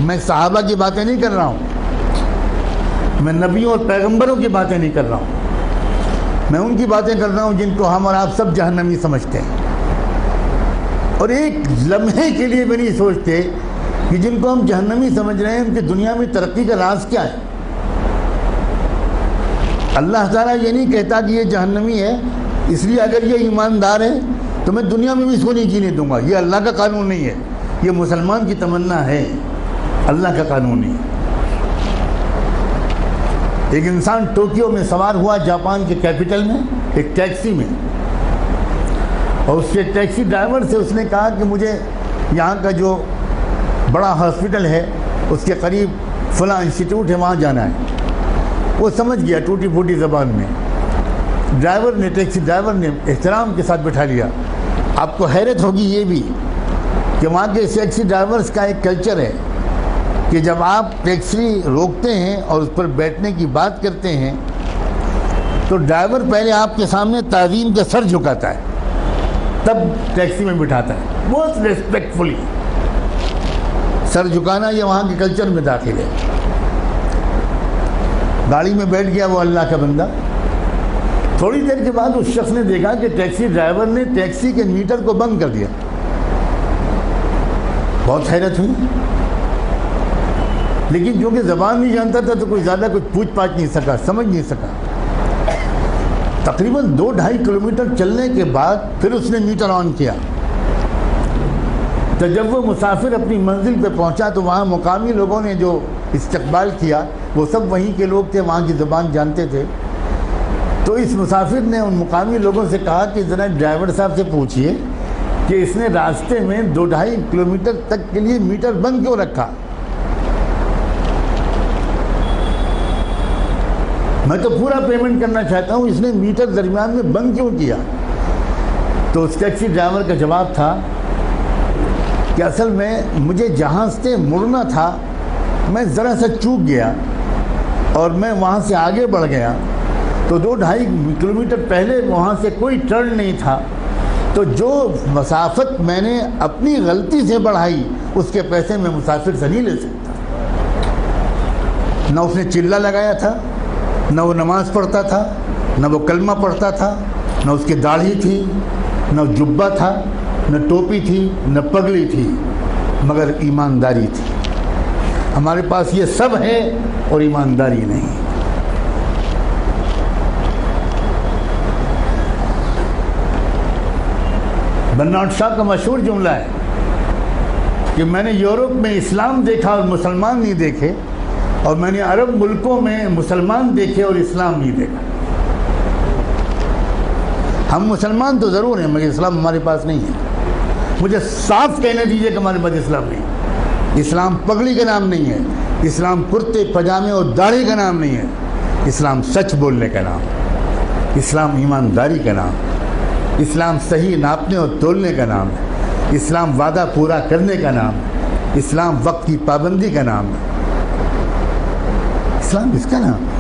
میں صحابہ کی باتیں نہیں کر رہا ہوں، میں نبیوں اور پیغمبروں کی باتیں نہیں کر رہا ہوں، میں ان کی باتیں کر رہا ہوں جن کو ہم اور آپ سب جہنمی سمجھتے ہیں، اور ایک لمحے کے لیے بھی نہیں سوچتے کہ جن کو ہم جہنمی سمجھ رہے ہیں ان کی دنیا میں ترقی کا راز کیا ہے۔ اللہ تعالیٰ یہ نہیں کہتا کہ یہ جہنمی ہے اس لیے اگر یہ ایماندار ہے تو میں دنیا میں بھی اس کو نہیں جینے دوں گا، یہ اللہ کا قانون نہیں ہے، یہ مسلمان کی تمنا ہے، اللہ کا قانون نہیں ہے۔ ایک انسان ٹوکیو میں سوار ہوا جاپان کے کیپٹل میں ایک ٹیکسی میں، اور اس کے ٹیکسی ڈرائیور سے اس نے کہا کہ مجھے یہاں کا جو بڑا ہاسپٹل ہے اس کے قریب فلاں انسٹیٹیوٹ ہے وہاں جانا ہے۔ وہ سمجھ گیا ٹوٹی پھوٹی زبان میں، ٹیکسی ڈرائیور نے احترام کے ساتھ بٹھا لیا۔ آپ کو حیرت ہوگی یہ بھی کہ وہاں کے ٹیکسی ڈرائیورز کا ایک کلچر ہے کہ جب آپ ٹیکسی روکتے ہیں اور اس پر بیٹھنے کی بات کرتے ہیں تو ڈرائیور پہلے آپ کے سامنے تعظیم کا سر جھکاتا ہے، تب ٹیکسی میں بٹھاتا ہے، بہت ریسپیکٹفلی سر جھکانا یہ وہاں کے کلچر میں داخل ہے۔ گاڑی میں بیٹھ گیا وہ اللہ کا بندہ، تھوڑی دیر کے بعد اس شخص نے دیکھا کہ ٹیکسی ڈرائیور نے ٹیکسی کے میٹر کو بند کر دیا۔ بہت حیرت ہوئی، لیکن کیونکہ زبان نہیں جانتا تھا تو کوئی زیادہ کچھ پوچھ پاچھ نہیں سکا، سمجھ نہیں سکا۔ تقریباً 2-2.5 کلومیٹر چلنے کے بعد پھر اس نے میٹر آن کیا، تو جب وہ مسافر اپنی منزل پہ پہنچا تو وہاں مقامی لوگوں نے جو استقبال کیا وہ سب وہیں کے لوگ تھے، وہاں کی زبان جانتے تھے۔ تو اس مسافر نے ان مقامی لوگوں سے کہا کہ ذرا ڈرائیور صاحب سے پوچھئے کہ اس نے راستے میں 2-2.5 کلومیٹر تک کے لیے میٹر بند کیوں رکھا؟ میں تو پورا پیمنٹ کرنا چاہتا ہوں، اس نے میٹر درمیان میں بند کیوں کیا؟ تو اس ٹیکسی ڈرائیور کا جواب تھا کہ اصل میں مجھے جہاں سے مڑنا تھا میں ذرا سا چوک گیا اور میں وہاں سے آگے بڑھ گیا، تو 2-2.5 کلومیٹر پہلے وہاں سے کوئی ٹرن نہیں تھا، تو جو مسافت میں نے اپنی غلطی سے بڑھائی اس کے پیسے میں مسافر سے نہیں لے سکتا۔ نہ اس نے چلہ لگایا تھا، نہ وہ نماز پڑھتا تھا، نہ وہ کلمہ پڑھتا تھا، نہ اس کی داڑھی تھی، نہ جبہ تھا، نہ ٹوپی تھی، نہ پگڑی تھی، مگر ایمانداری تھی۔ ہمارے پاس یہ سب ہے اور ایمانداری نہیں۔ برنارڈ شاہ کا مشہور جملہ ہے کہ میں نے یورپ میں اسلام دیکھا اور مسلمان نہیں دیکھے، اور میں نے عرب ملکوں میں مسلمان دیکھے اور اسلام نہیں دیکھا۔ ہم مسلمان تو ضرور ہیں مگر اسلام ہمارے پاس نہیں ہے۔ مجھے صاف کہنے دیجئے کہ ہمارے پاس اسلام نہیں ہے۔ اسلام پگڑی کا نام نہیں ہے، اسلام کرتے پجامے اور داڑھی کا نام نہیں ہے، اسلام سچ بولنے کا نام، اسلام ایمانداری کا نام، اسلام صحیح ناپنے اور تولنے کا نام ہے، اسلام وعدہ پورا کرنے کا نام ہے، اسلام وقت کی پابندی کا نام ہے، اسلام اس کا نام ہے۔